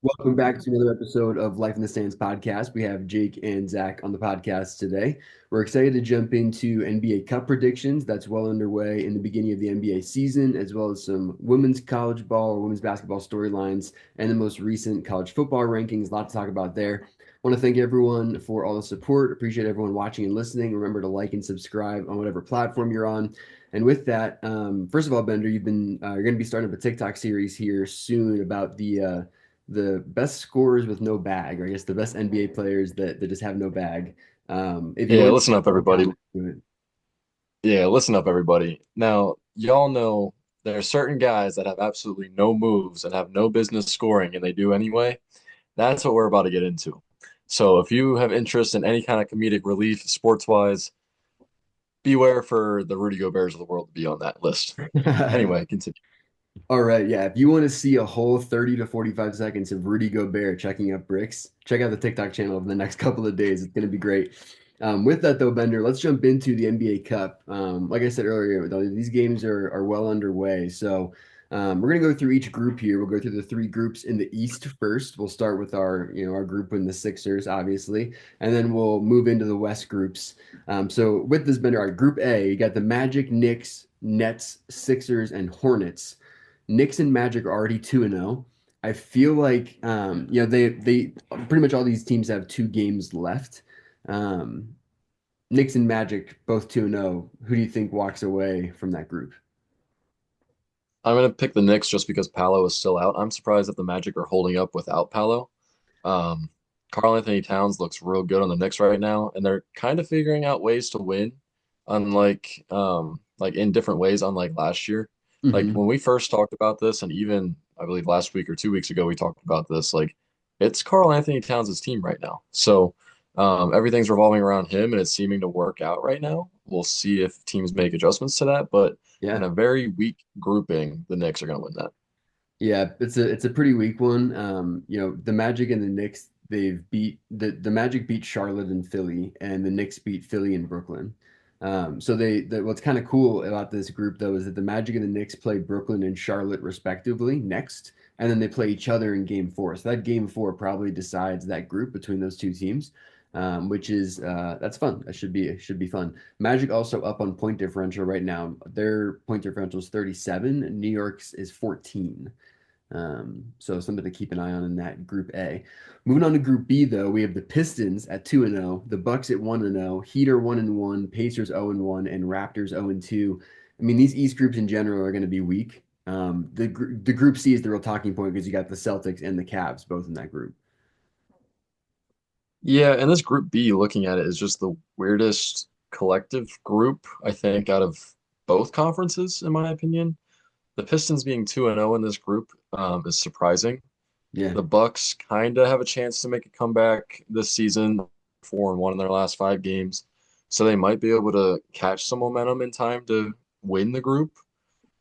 Welcome back to another episode of Life in the Stands podcast. We have Jake and Zach on the podcast today. We're excited to jump into NBA Cup predictions. That's well underway in the beginning of the NBA season, as well as some women's college ball or women's basketball storylines and the most recent college football rankings. A lot to talk about there. I want to thank everyone for all the support. Appreciate everyone watching and listening. Remember to like and subscribe on whatever platform you're on. And with that, first of all, Bender, you're going to be starting up a TikTok series here soon about the best scorers with no bag, or I guess the best NBA players that just have no bag. If you Yeah, want listen up, to everybody. do it. Yeah, listen up, everybody. Now, y'all know there are certain guys that have absolutely no moves and have no business scoring, and they do anyway. That's what we're about to get into. So, if you have interest in any kind of comedic relief, sports-wise, beware for the Rudy Goberts of the world to be on that list. Anyway, continue. All right, yeah. If you want to see a whole 30 to 45 seconds of Rudy Gobert checking up bricks, check out the TikTok channel over the next couple of days. It's going to be great. With that, though, Bender, let's jump into the NBA Cup. Like I said earlier, though, these games are well underway. So we're going to go through each group here. We'll go through the three groups in the East first. We'll start with our group in the Sixers, obviously, and then we'll move into the West groups. So with this, Bender, our Group A, you got the Magic, Knicks, Nets, Sixers, and Hornets. Knicks and Magic are already 2-0. I feel like they pretty much all these teams have two games left. Um, Knicks and Magic both 2-0. Who do you think walks away from that group? I'm gonna pick the Knicks just because Paolo is still out. I'm surprised that the Magic are holding up without Paolo. Um, Karl Anthony Towns looks real good on the Knicks right now, and they're kind of figuring out ways to win, unlike like in different ways, unlike last year. Like Hmm. when we first talked about this, and even I believe last week or 2 weeks ago, we talked about this. Like it's Karl Anthony Towns' team right now. So everything's revolving around him, and it's seeming to work out right now. We'll see if teams make adjustments to that, but in Yeah. a very weak grouping, the Knicks are going to win that. Yeah, it's a pretty weak one. The Magic and the Knicks, they've beat the Magic beat Charlotte and Philly, and the Knicks beat Philly and Brooklyn. What's kind of cool about this group though is that the Magic and the Knicks play Brooklyn and Charlotte respectively next, and then they play each other in game four. So that game four probably decides that group between those two teams, which is that's fun. That should be fun. Magic also up on point differential right now. Their point differential is 37. New York's is 14. So something to keep an eye on in that Group A. Moving on to Group B, though, we have the Pistons at 2-0, the Bucks at 1-0, Heat are 1-1, Pacers 0-1, and Raptors 0-2. I mean, these East groups in general are going to be weak. The Group C is the real talking point because you got the Celtics and the Cavs both in that group. Yeah, and this group B, looking at it, is just the weirdest collective group, I think, out of both conferences, in my opinion. The Pistons being 2-0 in this group is surprising. Yeah. The Bucks kind of have a chance to make a comeback this season, 4-1 in their last 5 games. So they might be able to catch some momentum in time to win the group.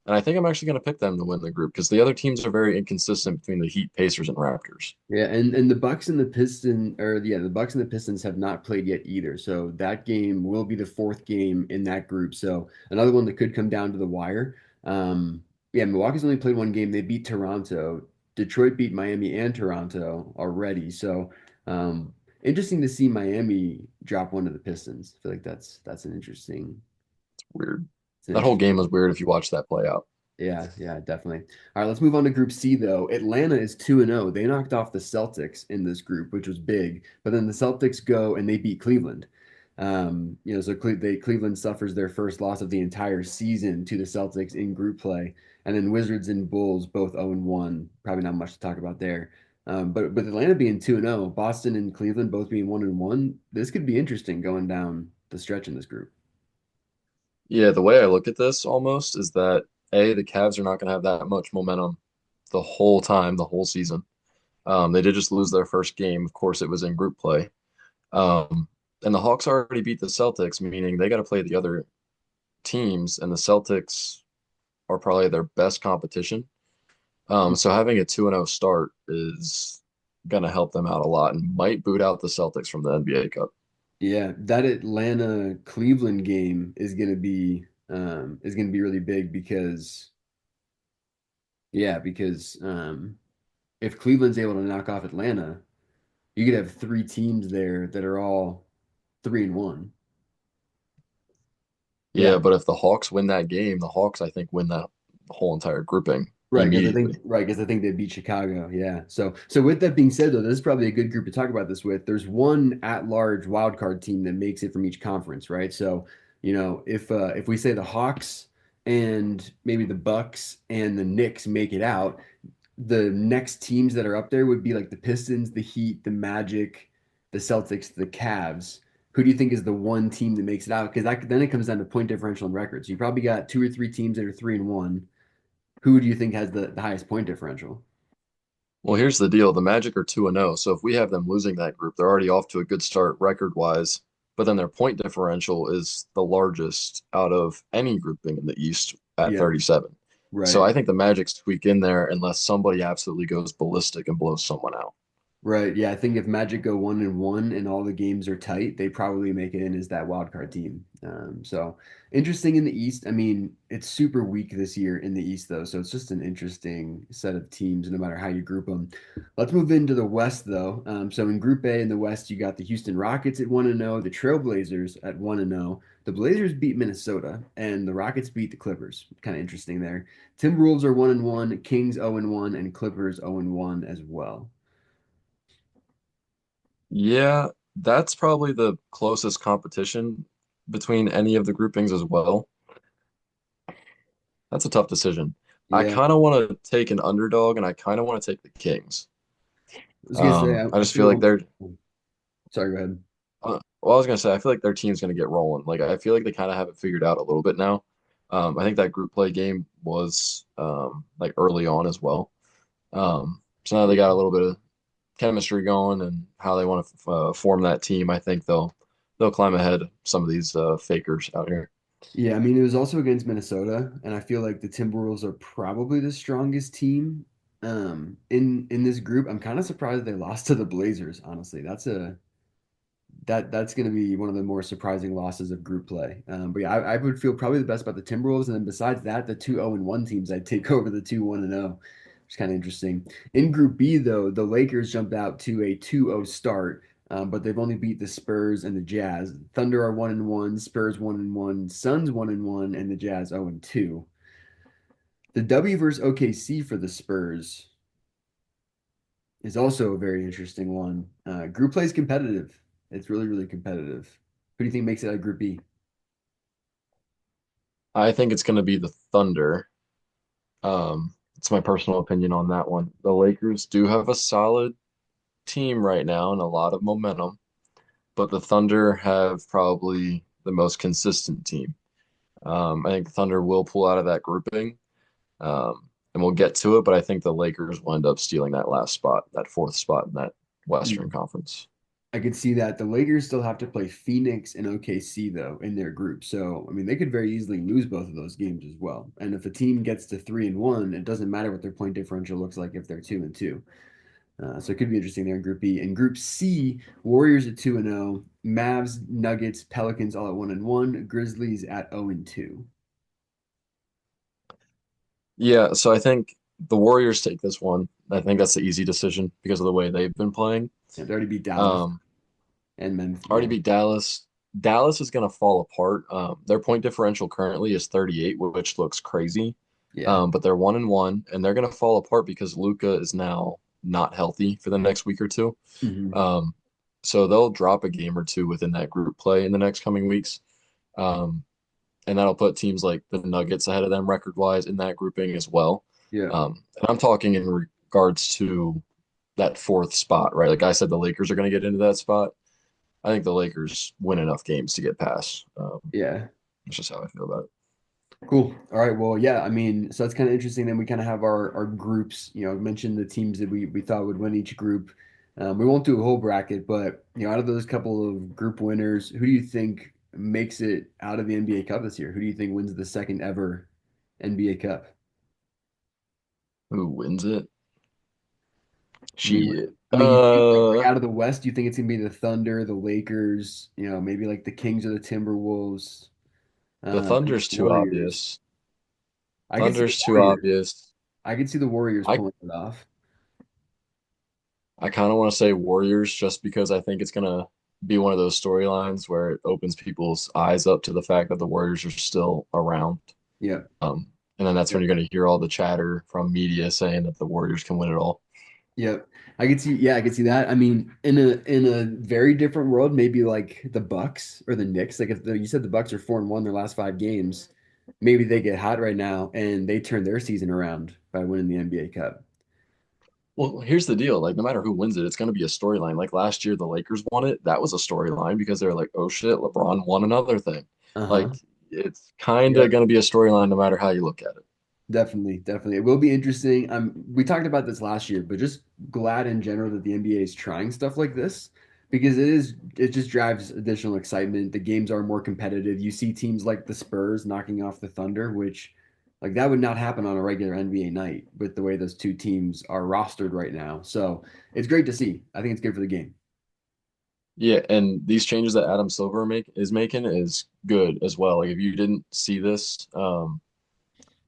And I think I'm actually going to pick them to win the group because the other teams are very inconsistent between the Heat, Pacers, and Raptors. Yeah, and the Bucks and the Pistons have not played yet either. So that game will be the fourth game in that group. So another one that could come down to the wire. Yeah, Milwaukee's only played one game. They beat Toronto. Detroit beat Miami and Toronto already. So interesting to see Miami drop one to the Pistons. I feel like that's an interesting Weird. it's an That whole interesting. game was weird if you watch that play out. Yeah, yeah, definitely. All right, let's move on to Group C though. Atlanta is 2-0. They knocked off the Celtics in this group, which was big. But then the Celtics go and they beat Cleveland. So Cleveland suffers their first loss of the entire season to the Celtics in group play. And then Wizards and Bulls both 0-1. Probably not much to talk about there. But Atlanta being 2-0, Boston and Cleveland both being 1-1, this could be interesting going down the stretch in this group. Yeah, the way I look at this almost is that A, the Cavs are not going to have that much momentum the whole time, the whole season. They did just lose their first game. Of course, it was in group play. And the Hawks already beat the Celtics, meaning they got to play the other teams, and the Celtics are probably their best competition. So having a 2-0 start is going to help them out a lot and might boot out the Celtics from the NBA Cup. Yeah, that Atlanta Cleveland game is gonna be really big because yeah, because if Cleveland's able to knock off Atlanta, you could have three teams there that are all 3-1. Yeah, Yeah, but if the Hawks win that game, the Hawks, I think, win that whole entire grouping immediately. right, because I think they beat Chicago. Yeah. So with that being said, though, this is probably a good group to talk about this with. There's one at-large wild card team that makes it from each conference, right? So, if we say the Hawks and maybe the Bucks and the Knicks make it out, the next teams that are up there would be like the Pistons, the Heat, the Magic, the Celtics, the Cavs. Who do you think is the one team that makes it out? Because then it comes down to point differential and records. You probably got two or three teams that are 3-1. Who do you think has the highest point differential? Well, here's the deal. The Magic are 2-0. So if we have them losing that group, they're already off to a good start record-wise. But then their point differential is the largest out of any grouping in the East at Yeah, 37. So right. I think the Magic squeak in there unless somebody absolutely goes ballistic and blows someone out. Right. Yeah, I think if Magic go 1-1 and all the games are tight, they probably make it in as that wild card team. So interesting in the East. I mean, it's super weak this year in the East, though. So it's just an interesting set of teams, no matter how you group them. Let's move into the West, though. So in Group A in the West, you got the Houston Rockets at 1-0, the Trailblazers at 1-0. The Blazers beat Minnesota, and the Rockets beat the Clippers. Kind of interesting there. Timberwolves are 1-1, Kings 0-1, and Clippers 0-1 as well. Yeah, that's probably the closest competition between any of the groupings as well. That's a tough decision. I Yeah. kind of want to take an underdog and I kind of want to take the Kings. I was gonna say, I I just feel like feel. they're Sorry, go ahead. well, I was gonna say I feel like their team's gonna get rolling. Like I feel like they kind of have it figured out a little bit now. I think that group play game was like early on as well. So now they got a little bit of chemistry going and how they want to form that team. I think they'll climb ahead of some of these fakers out here. Yeah, I mean, it was also against Minnesota, and I feel like the Timberwolves are probably the strongest team in this group. I'm kind of surprised they lost to the Blazers, honestly. That's going to be one of the more surprising losses of group play. But yeah, I would feel probably the best about the Timberwolves, and then besides that, the two 0-1 teams I'd take over the two 1-0. It's kind of interesting. In Group B, though, the Lakers jumped out to a 2-0 start, but they've only beat the Spurs and the Jazz. Thunder are 1-1, Spurs 1-1, Suns 1-1, and the Jazz 0-2. The W versus OKC for the Spurs is also a very interesting one. Group play is competitive. It's really, really competitive. Who do you think makes it out of Group B? I think it's gonna be the Thunder. It's my personal opinion on that one. The Lakers do have a solid team right now and a lot of momentum, but the Thunder have probably the most consistent team. I think the Thunder will pull out of that grouping, and we'll get to it, but I think the Lakers will end up stealing that last spot, that fourth spot in that Western Mm. Conference. I could see that. The Lakers still have to play Phoenix and OKC though in their group. So, I mean, they could very easily lose both of those games as well. And if a team gets to 3-1, it doesn't matter what their point differential looks like if they're 2-2. So it could be interesting there in Group B. In Group C, Warriors at 2-0, Mavs, Nuggets, Pelicans all at 1-1, Grizzlies at 0-2. Yeah, so I think the Warriors take this one. I think that's the easy decision because of the way they've been playing. Yeah, they already beat Dallas Um, and Memphis. Already Yeah, beat Dallas. Dallas is going to fall apart. Their point differential currently is 38, which looks crazy. yeah. But they're 1-1, and they're going to fall apart because Luka is now not healthy for the next week or two. Hmm. Um, so they'll drop a game or two within that group play in the next coming weeks. Um, and that'll put teams like the Nuggets ahead of them record wise in that grouping as well. Yeah. And I'm talking in regards to that fourth spot, right? Like I said, the Lakers are going to get into that spot. I think the Lakers win enough games to get past. Yeah. That's just how I feel about it. Cool. All right. Well, yeah, I mean, so that's kind of interesting. Then we kind of have our groups, mention the teams that we thought would win each group. We won't do a whole bracket, but out of those couple of group winners, who do you think makes it out of the NBA Cup this year? Who do you think wins the second ever NBA Cup? Who wins it? I mean, Shit. you think like out of the West, do you think it's gonna be the Thunder, the Lakers, maybe like the Kings or the Timberwolves, The and the Thunder's too Warriors? obvious. I could see the Thunder's too Warriors. obvious. I could see the Warriors I pulling it off. I kind of want to say Warriors just because I think it's gonna be one of those storylines where it opens people's eyes up to the fact that the Warriors are still around. Yeah. And then that's when Yep. you're gonna hear all the chatter from media saying that the Warriors can win it all. Yep. I could see, yeah, I could see that. I mean, in a very different world, maybe like the Bucks or the Knicks. Like if you said the Bucks are 4-1 their last 5 games, maybe they get hot right now and they turn their season around by winning the NBA Cup. Well, here's the deal. Like, no matter who wins it, it's going to be a storyline. Like last year, the Lakers won it. That was a storyline because they're like, oh shit, LeBron won another thing. Uh-huh. Like, it's kind of Yep. going to be a storyline no matter how you look at it. Definitely, definitely. It will be interesting. We talked about this last year, but just glad in general that the NBA is trying stuff like this because it just drives additional excitement. The games are more competitive. You see teams like the Spurs knocking off the Thunder, which like that would not happen on a regular NBA night with the way those two teams are rostered right now. So it's great to see. I think it's good for the game. Yeah, and these changes that Adam Silver making is good as well. Like, if you didn't see this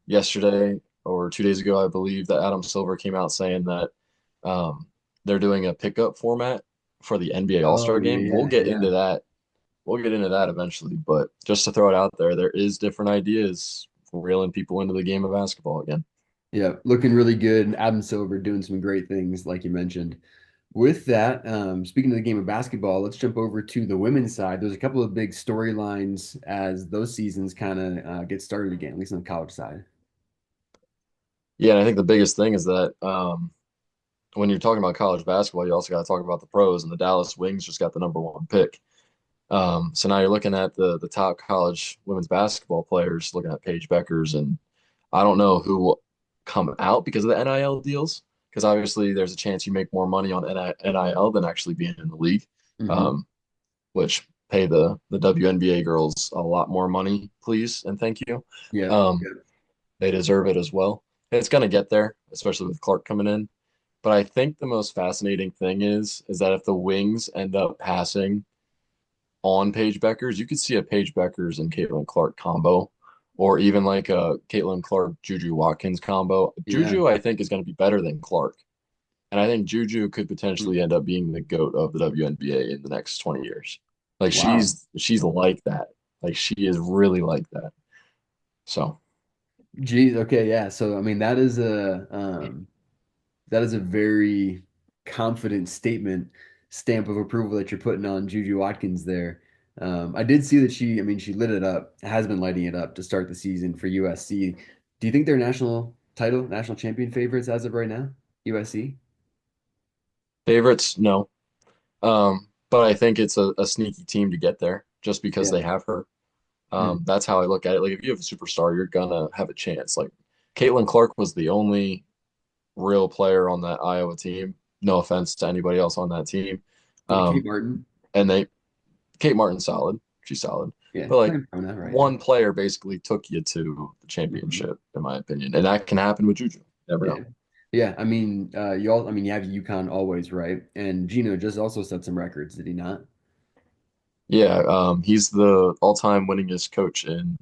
yesterday or 2 days ago, I believe that Adam Silver came out saying that um, they're doing a pickup format for the NBA Oh All-Star yeah, game. yeah, yeah. We'll get into that eventually, but just to throw it out there, there is different ideas for reeling people into the game of basketball again. Yeah, looking really good. Adam Silver doing some great things, like you mentioned. With that, speaking of the game of basketball, let's jump over to the women's side. There's a couple of big storylines as those seasons kind of get started again, at least on the college side. Yeah, and I think the biggest thing is that when you're talking about college basketball, you also got to talk about the pros, and the Dallas Wings just got the number one pick. So now you're looking at the top college women's basketball players, looking at Paige Beckers, and I don't know who will come out because of the NIL deals, because obviously there's a chance you make more money on NIL than actually being in the league, Hmm. um, which pay the WNBA girls a lot more money, please and thank you. Yeah. Um, they deserve it as well. And it's going to get there, especially with Clark coming in. But I think the most fascinating thing is that if the Wings end up passing on Paige Beckers, you could see a Paige Beckers and Caitlin Clark combo, or even like a Caitlin Clark Juju Watkins combo. Yeah. Juju, I think, is going to be better than Clark, and I think Juju could potentially end up being the GOAT of the WNBA in the next 20 years. Like Wow. she's like that. Like she is really like that. So Geez. Okay. Yeah. So I mean, that is a very confident statement, stamp of approval that you're putting on Juju Watkins there. I did see that I mean, she lit it up, has been lighting it up to start the season for USC. Do you think they're national champion favorites as of right now? USC? favorites, no. But I think it's a sneaky team to get there just because Yeah. they have her. Mm. That's how I look at it. Like if you have a superstar, you're gonna have a chance. Like Caitlin Clark was the only real player on that Iowa team. No offense to anybody else on that team. Yeah, Kate Um, Martin. and they Kate Martin's solid. She's solid. Yeah, But like talking about that, right? Yeah. one player basically took you to the Mhm. championship, in my opinion. And that can happen with Juju. Never Yeah. know. Yeah, I mean, I mean, you have UConn always, right? And Gino just also set some records, did he not? Yeah, he's the all-time winningest coach in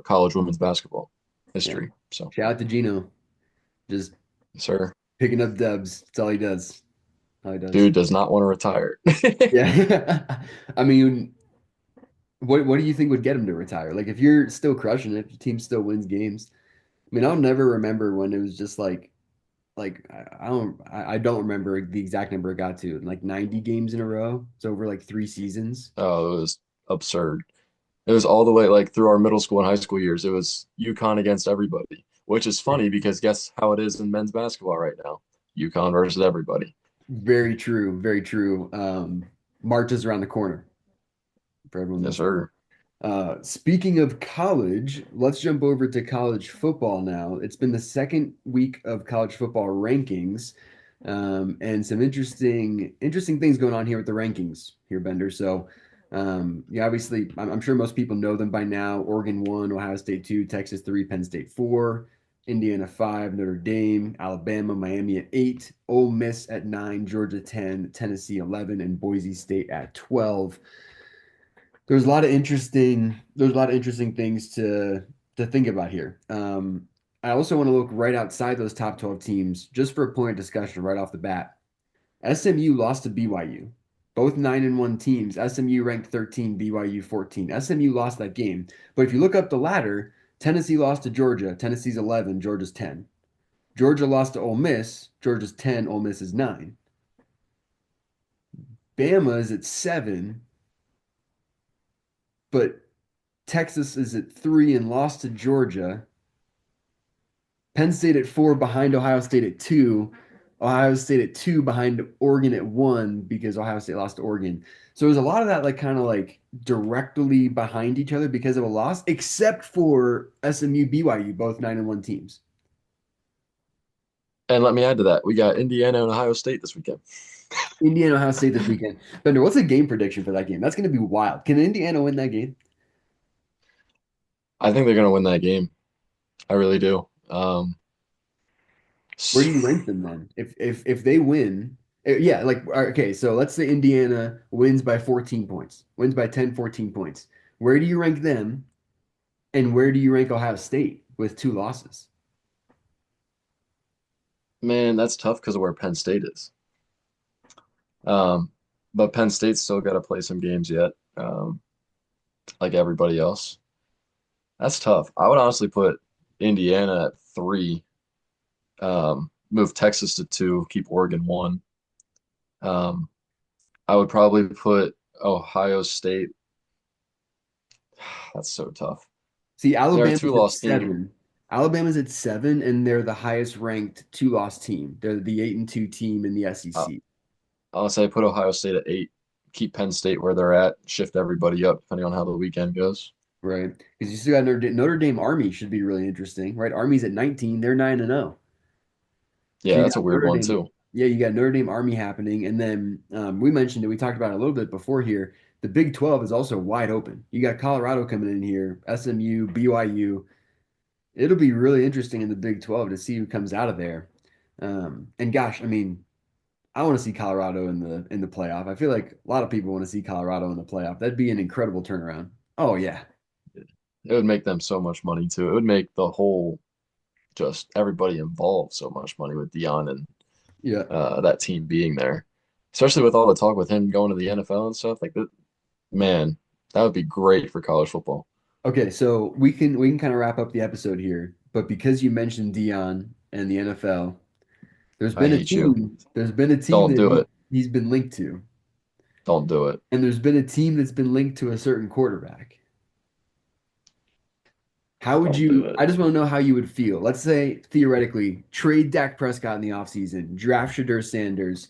college women's basketball Yeah. history. So, Shout out to Gino, just sir, picking up dubs. That's all he does. All he does. dude does not want to retire. Yeah. I mean, what do you think would get him to retire? Like if you're still crushing it, if your team still wins games. I mean, I'll never remember when it was just like I don't remember the exact number it got to. Like 90 games in a row. It's over like 3 seasons. Oh, it was absurd. It was all the way like through our middle school and high school years. It was UConn against everybody, which is funny because guess how it is in men's basketball right now? UConn versus everybody. Very true. Very true. March is around the corner for everyone Yes, listening. sir. Speaking of college, let's jump over to college football now. It's been the second week of college football rankings, and some interesting things going on here with the rankings here, Bender. So, yeah, obviously, I'm sure most people know them by now. Oregon 1, Ohio State 2, Texas 3, Penn State 4, Indiana 5, Notre Dame, Alabama, Miami at 8, Ole Miss at 9, Georgia 10, Tennessee 11, and Boise State at 12. There's a lot of interesting things to think about here. I also want to look right outside those top 12 teams just for a point of discussion right off the bat. SMU lost to BYU. Both 9-1 teams. SMU ranked 13, BYU 14. SMU lost that game. But if you look up the ladder, Tennessee lost to Georgia. Tennessee's 11, Georgia's 10. Georgia lost to Ole Miss. Georgia's 10, Ole Miss is 9. Bama is at 7, but Texas is at 3 and lost to Georgia. Penn State at 4 behind Ohio State at 2. Ohio State at 2 behind Oregon at 1 because Ohio State lost to Oregon. So there's a lot of that like kind of like directly behind each other because of a loss, except for SMU BYU, both 9-1 teams. And let me add to that, we got Indiana and Ohio State this weekend. Indiana Ohio State this weekend. Bender, what's the game prediction for that game? That's going to be wild. Can Indiana win that game? I think they're going to win that game. I really do. Where do you rank them then? If they win, yeah, like okay, so let's say Indiana wins by 14 points, wins by 10, 14 points. Where do you rank them, and where do you rank Ohio State with 2 losses? Man, that's tough because of where Penn State is. Um, but Penn State's still got to play some games yet, like everybody else. That's tough. I would honestly put Indiana at 3, move Texas to 2, keep Oregon 1. Um, I would probably put Ohio State. That's so tough. See, They're a Alabama's at two-loss team. 7. Alabama's at 7, and they're the highest ranked 2-loss team. They're the 8-2 team in the Uh, SEC, I'll say put Ohio State at 8, keep Penn State where they're at, shift everybody up depending on how the weekend goes. right? Because you still got Notre Dame Army should be really interesting, right? Army's at 19, they're 9-0. So Yeah, you that's a got weird Notre one Dame. too. Yeah, you got Notre Dame Army happening, and then we mentioned it. We talked about it a little bit before here. The Big 12 is also wide open. You got Colorado coming in here, SMU, BYU. It'll be really interesting in the Big 12 to see who comes out of there. And gosh, I mean, I want to see Colorado in the playoff. I feel like a lot of people want to see Colorado in the playoff. That'd be an incredible turnaround. Oh yeah, It would make them so much money too. It would make the whole just everybody involved so much money with Dion and yeah. that team being there, especially with all the talk with him going to the NFL and stuff like that. Man, that would be great for college football. Okay, so we can kind of wrap up the episode here, but because you mentioned Dion and the NFL, I hate you. there's been a team Don't that do it. he's been linked to, Don't do it. and there's been a team that's been linked to a certain quarterback. How would Don't do you, it. I just want to know how you would feel. Let's say theoretically, trade Dak Prescott in the offseason, draft Shadeur Sanders,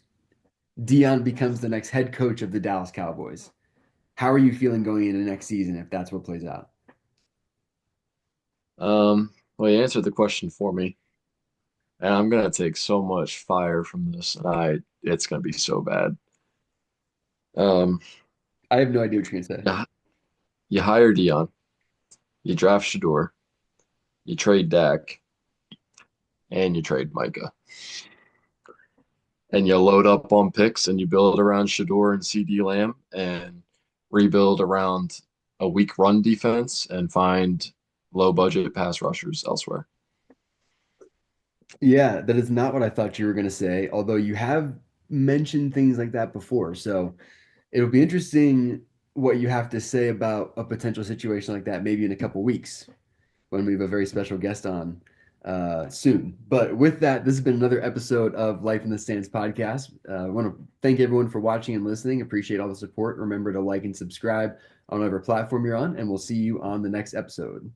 Dion becomes the next head coach of the Dallas Cowboys. How are you feeling going into next season if that's what plays out? Well, you answered the question for me, and I'm gonna take so much fire from this, and it's gonna be so bad. Um, I have no idea what you're gonna say. you, you hire Dion, you draft Shador, you trade Dak, and you trade Micah, and you load up on picks, and you build around Shador and CD Lamb, and rebuild around a weak run defense, and find low budget pass rushers elsewhere. Yeah, that is not what I thought you were going to say, although you have mentioned things like that before. So it'll be interesting what you have to say about a potential situation like that, maybe in a couple weeks when we have a very special guest on soon. But with that, this has been another episode of Life in the Stands podcast. I want to thank everyone for watching and listening. Appreciate all the support. Remember to like and subscribe on whatever platform you're on, and we'll see you on the next episode.